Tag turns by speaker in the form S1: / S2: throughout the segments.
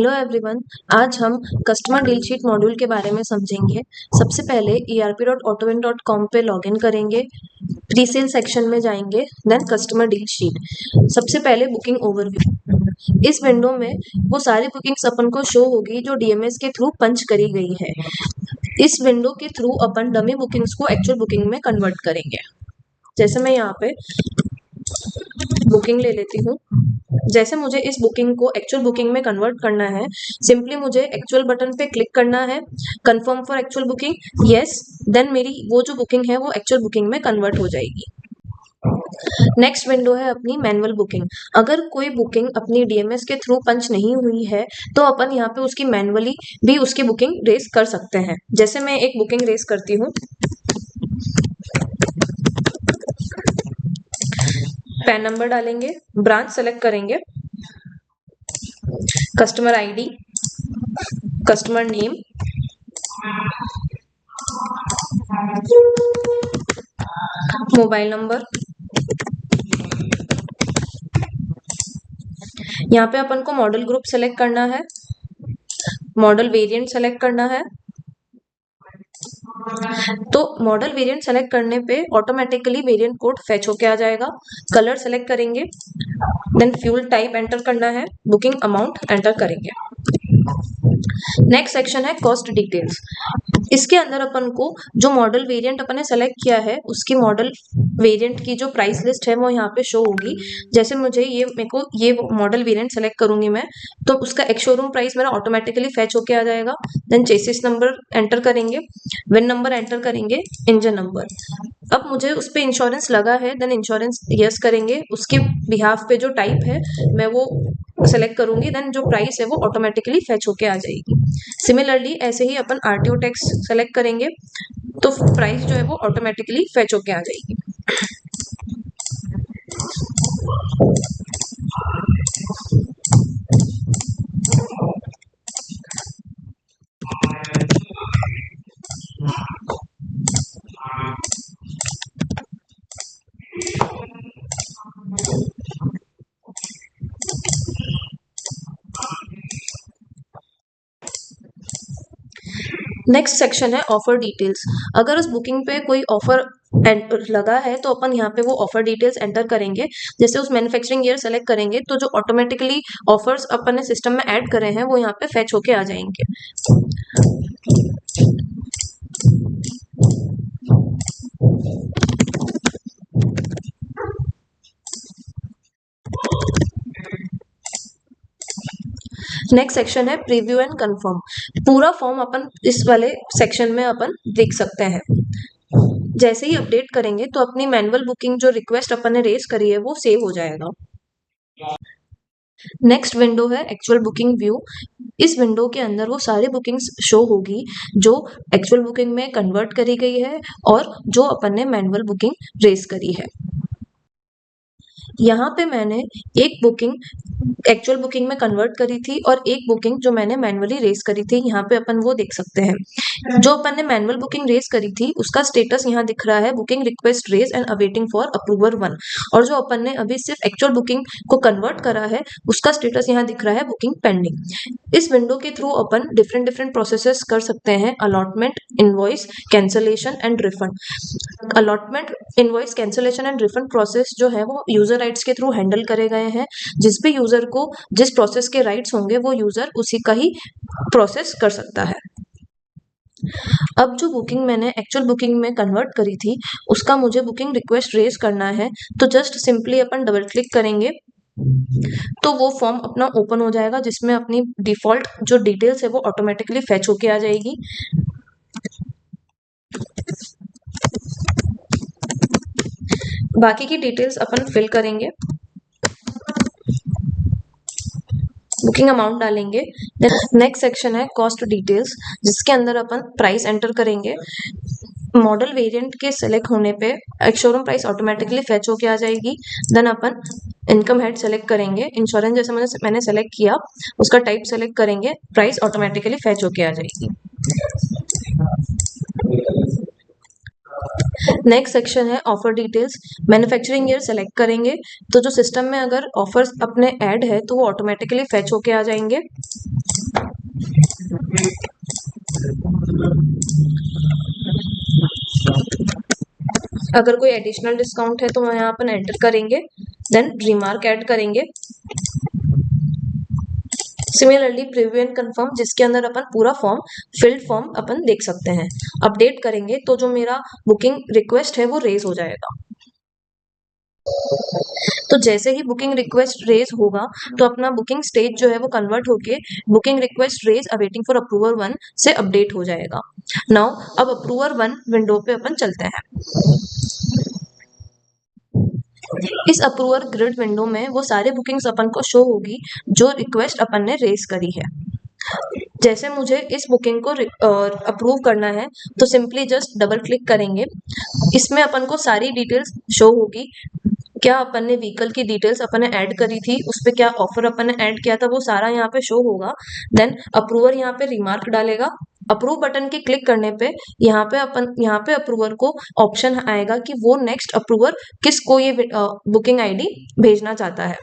S1: Hello everyone. आज हम customer deal sheet module के बारे में समझेंगे। सबसे पहले erp.autowin.com पे लॉगिन करेंगे, प्री सेल सेक्शन में जाएंगे, देन कस्टमर डील शीट। सबसे पहले बुकिंग ओवरव्यू। इस विंडो में वो सारी बुकिंग्स अपन को शो होगी जो डीएमएस के थ्रू पंच करी गई है। इस विंडो के थ्रू अपन डमी बुकिंग्स को एक्चुअल बुकिंग में कन्वर्ट करेंगे। जैसे मैं यहाँ पे बुकिंग ले लेती हूँ। जैसे मुझे इस बुकिंग को एक्चुअल बुकिंग में कन्वर्ट करना है, सिंपली मुझे एक्चुअल बटन पे क्लिक करना है, confirm for actual booking, yes, then मेरी वो जो बुकिंग है वो एक्चुअल बुकिंग में कन्वर्ट हो जाएगी। नेक्स्ट विंडो है अपनी मैनुअल बुकिंग। अगर कोई बुकिंग अपनी डीएमएस के थ्रू पंच नहीं हुई है तो अपन यहाँ पे उसकी मैनुअली भी उसकी बुकिंग रेस कर सकते हैं। जैसे मैं एक बुकिंग रेस करती हूँ, पैन नंबर डालेंगे, ब्रांच सेलेक्ट करेंगे, customer ID, customer name, mobile number. यहाँ पे अपन को मॉडल ग्रुप सेलेक्ट करना है, मॉडल वेरिएंट सेलेक्ट करना है। तो मॉडल वेरिएंट सेलेक्ट करने पे ऑटोमेटिकली वेरिएंट कोड फेच होके आ जाएगा। कलर सेलेक्ट करेंगे, देन फ्यूल टाइप एंटर करना है, बुकिंग अमाउंट एंटर करेंगे। नेक्स्ट सेक्शन है कॉस्ट डिटेल्स। इसके अंदर अपन को जो मॉडल वेरिएंट अपन ने सेलेक्ट किया है उसकी मॉडल वेरिएंट की जो प्राइस लिस्ट है वो यहाँ पे शो होगी। जैसे मेरे को ये मॉडल वेरिएंट सेलेक्ट करूंगी मैं, तो उसका एक्स शोरूम प्राइस मेरा ऑटोमेटिकली फेच होके आ जाएगा। देन चेसिस नंबर एंटर करेंगे, विन नंबर एंटर करेंगे, इंजन नंबर। अब मुझे उस पे इंश्योरेंस लगा है, देन इंश्योरेंस यस करेंगे। उसके बिहाफ पे जो टाइप है मैं वो सेलेक्ट करूंगी, देन जो प्राइस है वो ऑटोमेटिकली फेच होके आ जाएगी। सिमिलरली ऐसे ही अपन आरटीओ टैक्स सेलेक्ट करेंगे तो प्राइस जो है वो ऑटोमेटिकली फेच होके आ जाएगी। नेक्स्ट सेक्शन है ऑफर डिटेल्स। अगर उस बुकिंग पे कोई ऑफर लगा है तो अपन यहाँ पे वो ऑफर डिटेल्स एंटर करेंगे। जैसे उस मैन्युफैक्चरिंग ईयर सेलेक्ट करेंगे तो जो ऑटोमेटिकली ऑफर्स अपन ने सिस्टम में ऐड करे हैं वो यहाँ पे फेच होके आ जाएंगे। नेक्स्ट सेक्शन है प्रीव्यू एंड कंफर्म। पूरा फॉर्म अपन इस वाले सेक्शन में अपन देख सकते हैं। जैसे ही अपडेट करेंगे तो अपनी मैनुअल बुकिंग जो रिक्वेस्ट अपन ने रेज करी है वो सेव हो जाएगा। नेक्स्ट विंडो है एक्चुअल बुकिंग व्यू। इस विंडो के अंदर वो सारी बुकिंग्स शो होगी जो एक्चुअल बुकिंग में कन्वर्ट करी गई है और जो अपन ने मैनुअल बुकिंग रेज करी है। यहाँ पे मैंने एक बुकिंग एक्चुअल बुकिंग में कन्वर्ट करी थी और एक बुकिंग जो मैंने मैनुअली रेज करी थी, यहाँ पे अपन वो देख सकते हैं। जो अपन ने मैनुअल बुकिंग रेज करी थी उसका स्टेटस यहाँ दिख रहा है, booking request raise and awaiting for approver 1। और जो अपन ने अभी सिर्फ एक्चुअल बुकिंग को कन्वर्ट करा है उसका स्टेटस यहाँ दिख रहा है, बुकिंग पेंडिंग। इस विंडो के थ्रू अपन डिफरेंट प्रोसेसेस कर सकते हैं, allotment, invoice, cancellation and refund. Allotment, invoice, cancellation and refund process जो है वो यूजर राइट्स के थ्रू हैंडल करे गए हैं। जिस भी यूजर को जिस प्रोसेस के राइट्स होंगे वो यूजर उसी का ही प्रोसेस कर सकता है। अब जो बुकिंग मैंने एक्चुअल बुकिंग में कन्वर्ट करी थी उसका मुझे बुकिंग रिक्वेस्ट रेज करना है, तो जस्ट सिंपली अपन डबल क्लिक करेंगे तो वो फॉर्म अपना ओपन हो जाएगा जिसमें अपनी डिफॉल्ट जो डिटेल्स है वो ऑटोमेटिकली फेच होके आ जाएगी। बाकी की डिटेल्स अपन फिल करेंगे, बुकिंग अमाउंट डालेंगे। नेक्स्ट सेक्शन है कॉस्ट डिटेल्स जिसके अंदर अपन प्राइस एंटर करेंगे। मॉडल वेरिएंट के सेलेक्ट होने पे शोरूम प्राइस ऑटोमेटिकली फेच होके आ जाएगी। देन अपन इनकम हेड सेलेक्ट करेंगे, इंश्योरेंस जैसे मैंने सेलेक्ट किया उसका टाइप सेलेक्ट करेंगे, प्राइस ऑटोमेटिकली फेच होके आ जाएगी। नेक्स्ट सेक्शन है offer details. Manufacturing year select करेंगे तो जो सिस्टम में अगर ऑफर्स अपने ऐड है तो वो ऑटोमेटिकली फेच होके आ जाएंगे। अगर कोई एडिशनल डिस्काउंट है तो वहाँ अपन एंटर करेंगे, देन रिमार्क ऐड करेंगे। सिमिलरली प्रीव्यू एंड कंफर्म, जिसके अंदर अपन पूरा फॉर्म फिल्ड फॉर्म अपन देख सकते हैं। अपडेट करेंगे तो जो मेरा बुकिंग रिक्वेस्ट है वो रेज हो जाएगा। तो जैसे ही बुकिंग रिक्वेस्ट रेज होगा तो अपना बुकिंग स्टेज जो है वो कन्वर्ट होके booking request raise awaiting for approver 1 से अपडेट हो जाएगा। नाउ अब अप्रूवर 1 विंडो पे अपन चलते हैं। इस अप्रूवर ग्रिड विंडो में वो सारे बुकिंग्स अपन को शो होगी जो रिक्वेस्ट अपन ने रेज करी है। जैसे मुझे इस बुकिंग को अप्रूव करना है तो सिंपली जस्ट डबल क्लिक करेंगे। इसमें अपन को सारी डिटेल्स शो होगी, क्या अपन ने व्हीकल की डिटेल्स अपन ने ऐड करी थी, उस पर क्या ऑफर अपन ने ऐड किया था, वो सारा यहाँ पे शो होगा। देन अप्रूवर यहाँ पे रिमार्क डालेगा। अप्रूव बटन के क्लिक करने पे यहाँ पे अप्रूवर को ऑप्शन आएगा कि वो नेक्स्ट अप्रूवर किसको ये बुकिंग आईडी भेजना चाहता है।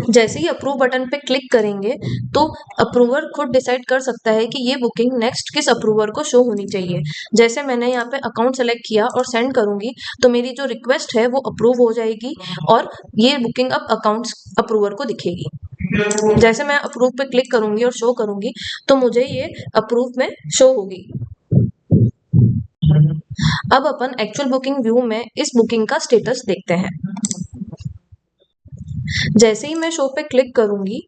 S1: जैसे ही अप्रूव बटन पे क्लिक करेंगे तो अप्रूवर खुद डिसाइड कर सकता है कि ये बुकिंग नेक्स्ट किस अप्रूवर को शो होनी चाहिए। जैसे मैंने यहाँ पे अकाउंट सेलेक्ट किया और सेंड करूंगी तो मेरी जो रिक्वेस्ट है वो अप्रूव हो जाएगी और ये बुकिंग अब अकाउंट्स अप्रूवर को दिखेगी। जैसे मैं अप्रूव पे क्लिक करूंगी और शो करूंगी तो मुझे ये अप्रूव में शो होगी। अब अपन एक्चुअल बुकिंग व्यू में इस बुकिंग का स्टेटस देखते हैं। जैसे ही मैं शो पे क्लिक करूंगी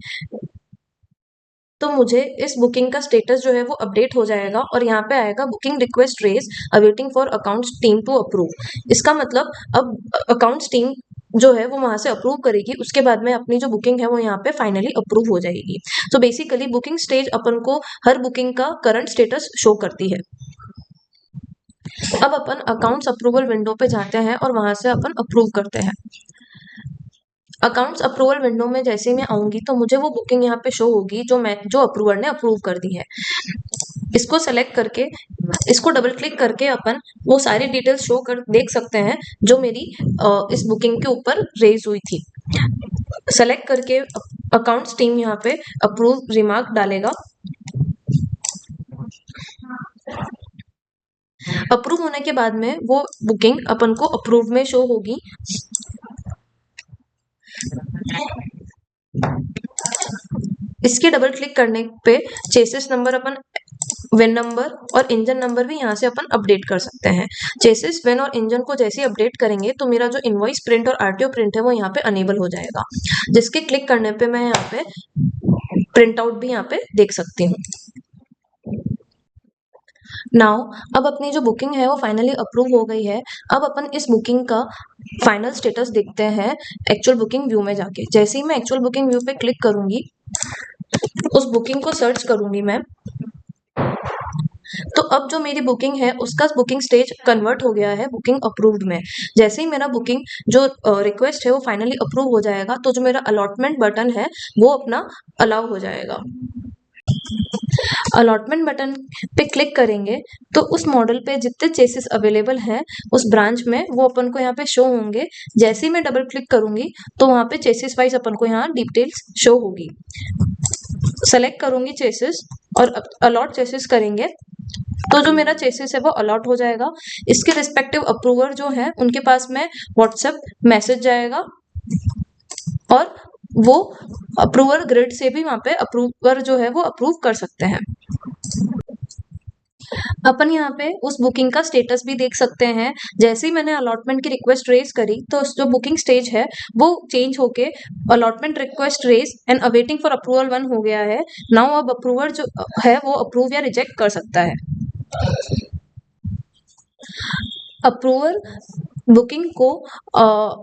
S1: तो मुझे इस बुकिंग का स्टेटस जो है वो अपडेट हो जाएगा और यहाँ पे आएगा booking request raise awaiting for accounts team to approve. इसका मतलब अब अकाउंट्स टीम जो है वो वहां से अप्रूव करेगी, उसके बाद में अपनी जो बुकिंग है वो यहाँ पे फाइनली अप्रूव हो जाएगी। तो बेसिकली बुकिंग स्टेज अपन को हर बुकिंग का करंट स्टेटस शो करती है। अब अपन अकाउंट्स अप्रूवल विंडो पे जाते हैं और वहां से अपन अप्रूव करते हैं। अकाउंट्स अप्रूवल विंडो में जैसे मैं आऊंगी तो मुझे वो बुकिंग यहाँ पे शो होगी जो अप्रूवर ने अप्रूव कर दी है। इसको सेलेक्ट करके इसको डबल क्लिक करके अपन वो सारी डिटेल्स शो कर देख सकते हैं जो मेरी इस बुकिंग के ऊपर रेज हुई थी। सेलेक्ट करके अकाउंट्स टीम यहाँ पे अप्रूव रिमार्क डालेगा। अप्रूव होने के बाद में वो बुकिंग अपन को अप्रूव में शो होगी। इसके डबल क्लिक करने पे chassis number upon when number और इंजन नंबर भी यहाँ से अपन अपडेट कर सकते हैं। चेसिस वेन और इंजन को जैसे अपडेट करेंगे तो मेरा जो इनवॉइस प्रिंट और आरटीओ प्रिंट है वो यहाँ पे अनेबल हो जाएगा, जिसके क्लिक करने पे मैं यहाँ पे प्रिंट आउट भी यहाँ पे देख सकती हूँ। नाउ अब अपनी जो बुकिंग है वो फाइनली अप्रूव हो गई है। अब अपन इस बुकिंग का फाइनल स्टेटस देखते हैं एक्चुअल बुकिंग व्यू में जाके। जैसे ही मैं एक्चुअल बुकिंग व्यू पे क्लिक करूंगी, उस बुकिंग को सर्च करूंगी मैं, तो अब जो मेरी बुकिंग है उसका बुकिंग स्टेज कन्वर्ट हो गया है बुकिंग अप्रूव्ड में। जैसे ही मेरा बुकिंग जो रिक्वेस्ट है वो फाइनली अप्रूव हो जाएगा तो जो मेरा अलॉटमेंट बटन है वो अपना अलाउ हो जाएगा। अलॉटमेंट बटन पे क्लिक करेंगे तो उस मॉडल पे जितने चेसिस अवेलेबल हैं उस ब्रांच में वो अपन को यहाँ पे शो होंगे। जैसे ही मैं डबल क्लिक करूंगी तो वहां पे चेसिस वाइज अपन को यहाँ डिटेल्स शो होगी। सेलेक्ट करूंगी चेसिस और अलॉट चेसिस करेंगे तो जो मेरा चेसिस है वो अलॉट हो जाएगा। इसके रिस्पेक्टिव अप्रूवर जो है उनके पास में व्हाट्सएप मैसेज जाएगा और वो अप्रूवर ग्रिड से भी वहां पे अप्रूवर जो है वो अप्रूव कर सकते हैं। अपन यहाँ पे उस बुकिंग का स्टेटस भी देख सकते हैं। जैसे ही मैंने अलॉटमेंट की रिक्वेस्ट रेज करी तो जो बुकिंग स्टेज है वो चेंज होके allotment request raise and awaiting for approval 1 हो गया है। नाउ अब अप्रूवर जो है वो अप्रूव या रिजेक्ट कर सकता है। अप्रूवर बुकिंग को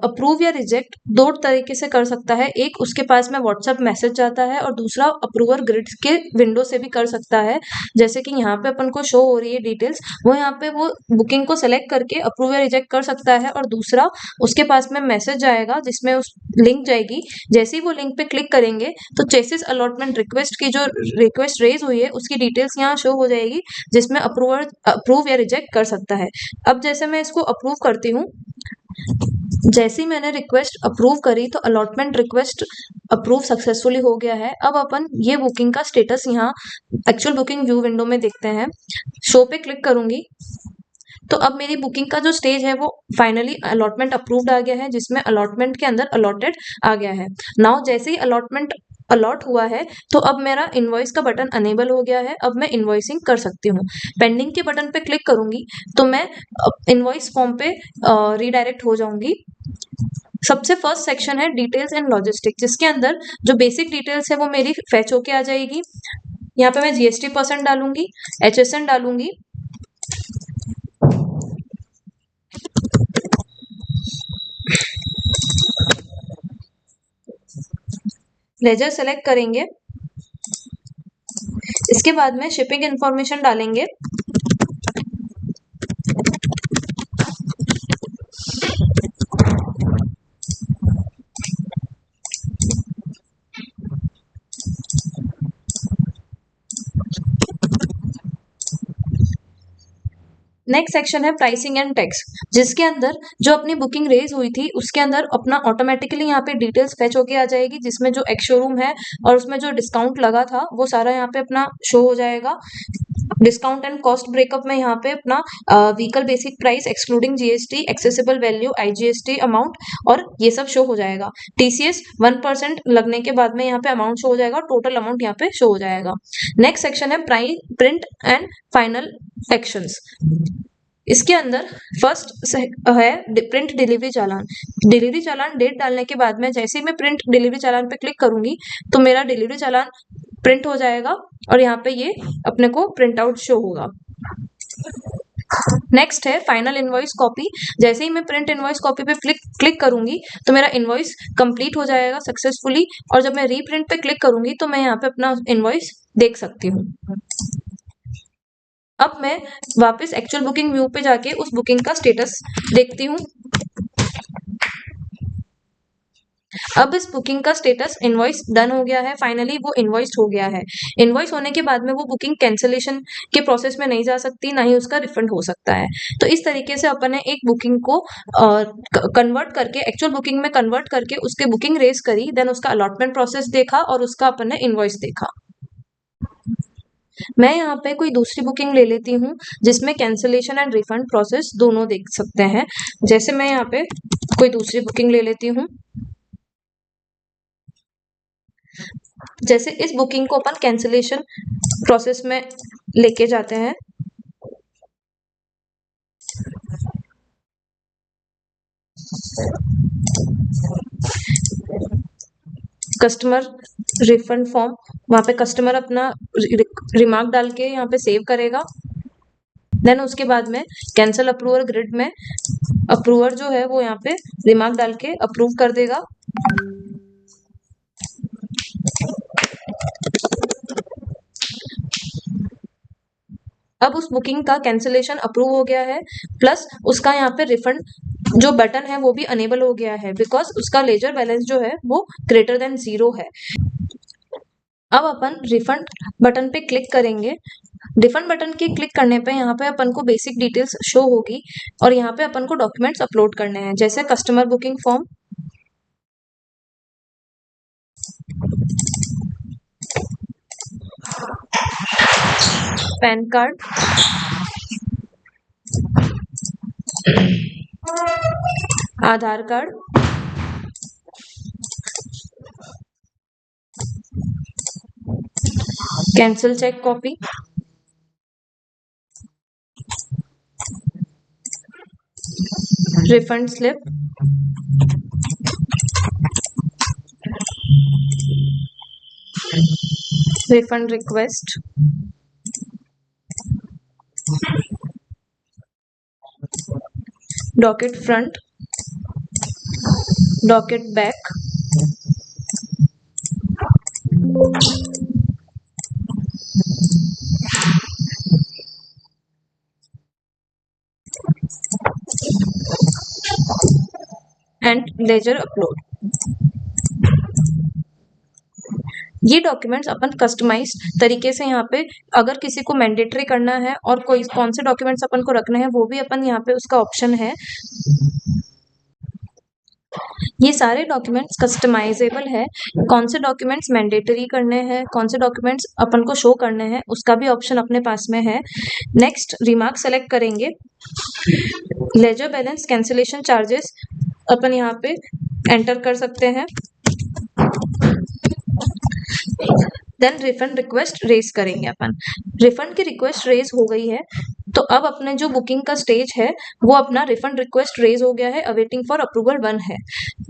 S1: अप्रूव या रिजेक्ट दो तरीके से कर सकता है। एक उसके पास में व्हाट्सएप मैसेज जाता है और दूसरा अप्रूवर ग्रिड के विंडो से भी कर सकता है। जैसे कि यहाँ पे अपन को शो हो रही है डिटेल्स, वो यहाँ पे वो बुकिंग को सेलेक्ट करके अप्रूव या रिजेक्ट कर सकता है और दूसरा उसके पास में मैसेज जाएगा जिसमें उस लिंक जाएगी। जैसे ही वो लिंक पे क्लिक करेंगे तो चेसिस अलॉटमेंट रिक्वेस्ट की जो रिक्वेस्ट रेज हुई है उसकी डिटेल्स यहाँ शो हो जाएगी जिसमें अप्रूव या रिजेक्ट कर सकता है। अब जैसे मैं इसको अप्रूव करती हूँ जैसे ही मैंने रिक्वेस्ट अप्रूव करी तो अलॉटमेंट रिक्वेस्ट अप्रूव सक्सेसफुली हो गया है। अब अपन ये बुकिंग का स्टेटस यहाँ एक्चुअल बुकिंग व्यू विंडो में देखते हैं। शो पे क्लिक करूंगी तो अब मेरी बुकिंग का जो स्टेज है वो फाइनली अलॉटमेंट अप्रूव्ड आ गया है, जिसमें अलॉटमेंट के अंदर अलॉटेड आ गया है। नाउ जैसे ही अलॉटमेंट अलॉट हुआ है तो अब मेरा इनवॉइस का बटन अनेबल हो गया है। अब मैं इनवॉइसिंग कर सकती हूँ। पेंडिंग के बटन पे क्लिक करूंगी तो मैं इनवॉइस फॉर्म पे रीडायरेक्ट हो जाऊंगी। सबसे फर्स्ट सेक्शन है डिटेल्स एंड लॉजिस्टिक, जिसके अंदर जो बेसिक डिटेल्स है वो मेरी फेच होके आ जाएगी। यहाँ पे मैं जीएसटी % डालूंगी, HSN डालूंगी, लेजर सेलेक्ट करेंगे। इसके बाद में शिपिंग इंफॉर्मेशन डालेंगे। नेक्स्ट सेक्शन है प्राइसिंग एंड टैक्स, जिसके अंदर जो अपनी बुकिंग रेज हुई थी उसके अंदर अपना ऑटोमेटिकली यहाँ पे डिटेल्स फेच होके आ जाएगी, जिसमें जो एक्स शोरूम है और उसमें जो डिस्काउंट लगा था वो सारा यहाँ पे अपना शो हो जाएगा। डिस्काउंट एंड कॉस्ट ब्रेकअप में यहाँ पे अपना vehicle basic price excluding GST, accessible value, IGST amount और ये सब शो हो जाएगा। टीसीएस 1% लगने के बाद में यहाँ पे अमाउंट शो हो जाएगा और टोटल अमाउंट यहाँ पे शो हो जाएगा। नेक्स्ट सेक्शन है प्रिंट एंड फाइनल एक्शंस। इसके अंदर फर्स्ट है प्रिंट डिलीवरी चालान। डिलीवरी चालान डेट डालने के बाद में जैसे ही मैं प्रिंट डिलीवरी चालान पे क्लिक करूंगी तो मेरा डिलीवरी चालान प्रिंट हो जाएगा और यहाँ पे ये अपने को प्रिंट आउट शो होगा। नेक्स्ट है फाइनल इनवॉइस कॉपी। जैसे ही मैं प्रिंट इनवॉइस कॉपी पे क्लिक करूंगी तो मेरा इनवॉइस कंप्लीट हो जाएगा सक्सेसफुली, और जब मैं रीप्रिंट पे क्लिक करूंगी तो मैं यहाँ पे अपना इनवॉइस देख सकती हूँ। अब मैं वापस एक्चुअल बुकिंग व्यू पे जाके उस बुकिंग का स्टेटस देखती हूँ। अब इस बुकिंग का स्टेटस इनवॉइस डन हो गया है, फाइनली वो इनवॉइस्ड हो गया है। इनवॉइस होने के बाद में वो बुकिंग कैंसिलेशन के प्रोसेस में नहीं जा सकती, ना ही उसका रिफंड हो सकता है। तो इस तरीके से अपन ने एक बुकिंग को कन्वर्ट करके एक्चुअल बुकिंग में कन्वर्ट करके उसके बुकिंग रेज करी, देन उसका अलॉटमेंट प्रोसेस देखा और उसका अपन ने इनवॉइस देखा। मैं यहाँ पे कोई दूसरी बुकिंग ले लेती हूँ जिसमें कैंसिलेशन एंड रिफंड प्रोसेस दोनों देख सकते हैं। जैसे मैं यहाँ पे कोई दूसरी बुकिंग ले लेती हूँ। जैसे इस बुकिंग को अपन कैंसिलेशन प्रोसेस में लेके जाते हैं। कस्टमर रिफंड फॉर्म, वहां पे कस्टमर अपना रिमार्क डाल के यहाँ पे सेव करेगा। देन उसके बाद में कैंसल अप्रूवर ग्रिड में अप्रूवर जो है वो यहाँ पे रिमार्क डाल के अप्रूव कर देगा। अब उस बुकिंग का कैंसिलेशन अप्रूव हो गया है, प्लस उसका यहाँ पे रिफंड जो बटन है वो भी अनेबल हो गया है, बिकॉज उसका लेजर बैलेंस जो है वो ग्रेटर देन 0 है। अब अपन रिफंड बटन पे क्लिक करेंगे। रिफंड बटन के क्लिक करने पे यहाँ पे अपन को बेसिक डिटेल्स शो होगी और यहाँ पे अपन को डॉक्यूमेंट्स अपलोड करने हैं, जैसे customer booking form, PAN card, Aadhaar card, cancel cheque copy, refund slip, refund request, docket front, docket back, and ledger upload. ये डॉक्यूमेंट्स अपन कस्टमाइज तरीके से यहाँ पे अगर किसी को मैंडेटरी करना है और कोई कौन से डॉक्यूमेंट्स अपन को रखने हैं वो भी अपन यहाँ पे उसका ऑप्शन है। ये सारे डॉक्यूमेंट्स कस्टमाइजेबल है। कौन से डॉक्यूमेंट्स मैंडेटरी करने हैं, कौन से डॉक्यूमेंट्स अपन को शो करने हैं, उसका भी ऑप्शन अपने पास में है। नेक्स्ट रिमार्क सेलेक्ट करेंगे। लेजर बैलेंस, कैंसिलेशन चार्जेस अपन यहाँ पे एंटर कर सकते हैं। देन रिफंड रिक्वेस्ट रेज करेंगे अपन। रिफंड की रिक्वेस्ट रेज हो गई है, तो अब अपने जो बुकिंग का स्टेज है वो अपना रिफंड रिक्वेस्ट रेज हो गया है, अवेटिंग फॉर अप्रूवल 1 है।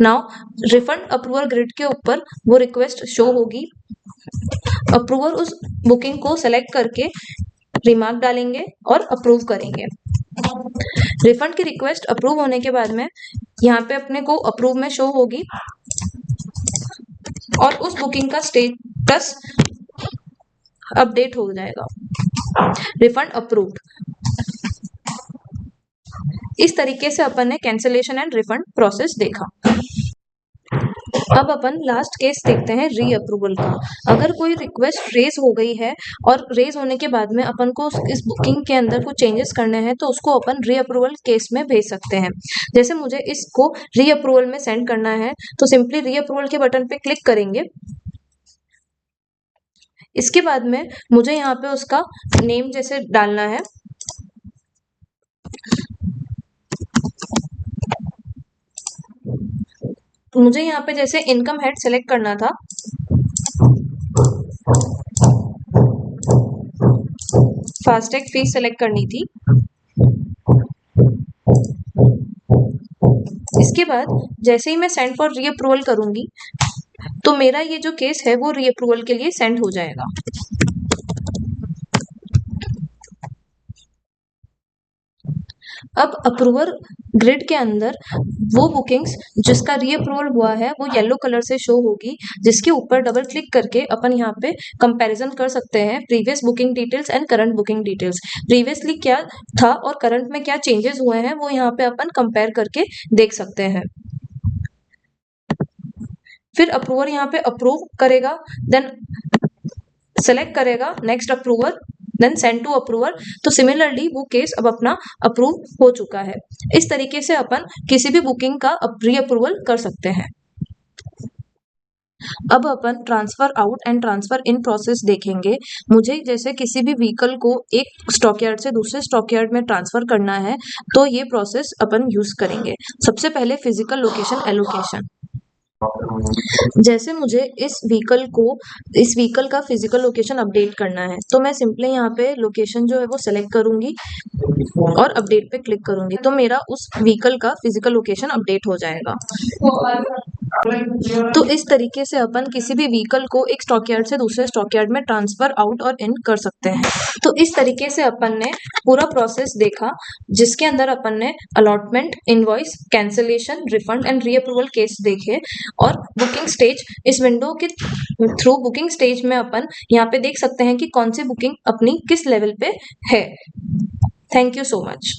S1: नाउ रिफंड अप्रूवल ग्रिड के ऊपर वो रिक्वेस्ट शो होगी। अप्रूवर उस बुकिंग को सेलेक्ट करके रिमार्क डालेंगे और अप्रूव करेंगे। रिफंड की रिक्वेस्ट अप्रूव होने के बाद में यहाँ पे अपने को अप्रूव में शो होगी और उस बुकिंग का स्टेटस अपडेट हो जाएगा, रिफंड अप्रूव्ड। इस तरीके से अपन ने कैंसिलेशन एंड रिफंड प्रोसेस देखा। अब अपन लास्ट केस देखते हैं रीअप्रूवल का। अगर कोई रिक्वेस्ट रेज हो गई है और रेज होने के बाद में अपन को इस बुकिंग के अंदर कुछ चेंजेस करने हैं तो उसको अपन रीअप्रूवल केस में भेज सकते हैं। जैसे मुझे इसको रीअप्रूवल में सेंड करना है तो सिंपली रीअप्रूवल के बटन पे क्लिक करेंगे। इसके बाद में मुझे यहाँ पे उसका नेम जैसे डालना है, मुझे यहाँ पे जैसे इनकम हेड सेलेक्ट करना था, फास्टैग फीस सेलेक्ट करनी थी। इसके बाद जैसे ही मैं सेंड फॉर रीअप्रूवल करूंगी तो मेरा ये जो केस है वो रीअप्रूवल के लिए सेंड हो जाएगा। अब अप्रूवर ग्रिड के अंदर वो बुकिंग्स जिसका रीअप्रूवल हुआ है वो येलो कलर से शो होगी, जिसके ऊपर डबल क्लिक करके अपन यहाँ पे कंपैरिजन कर सकते हैं previous booking details and current booking details. Previously क्या था और करंट में क्या चेंजेस हुए हैं वो यहाँ पे अपन कंपेयर करके देख सकते हैं। फिर अप्रूवर यहाँ पे अप्रूव करेगा, देन सेलेक्ट करेगा next approver, then send to approver. तो सिमिलरली वो केस अब अपना अप्रूव हो चुका है। इस तरीके से अपन किसी भी बुकिंग का रीअप्रूवल कर सकते हैं। अब अपन transfer out and transfer in process देखेंगे। मुझे जैसे किसी भी व्हीकल को एक स्टॉकयार्ड से दूसरे स्टॉकयार्ड में ट्रांसफर करना है तो ये प्रोसेस अपन यूज करेंगे। सबसे पहले फिजिकल लोकेशन एलोकेशन। जैसे मुझे इस व्हीकल का फिजिकल लोकेशन अपडेट करना है तो मैं सिंपली यहाँ पे लोकेशन जो है वो सेलेक्ट करूंगी और अपडेट पे क्लिक करूंगी तो मेरा उस व्हीकल का फिजिकल लोकेशन अपडेट हो जाएगा। तो इस तरीके से अपन किसी भी व्हीकल को एक स्टॉकयार्ड से दूसरे स्टॉकयार्ड में ट्रांसफर आउट और इन कर सकते हैं। तो इस तरीके से अपन ने पूरा प्रोसेस देखा जिसके अंदर अपन ने allotment, invoice, cancellation, refund and reapproval case देखे और बुकिंग स्टेज। इस विंडो के थ्रू बुकिंग स्टेज में अपन यहाँ पे देख सकते हैं कि कौन सी बुकिंग अपनी किस लेवल पे है। Thank you so much.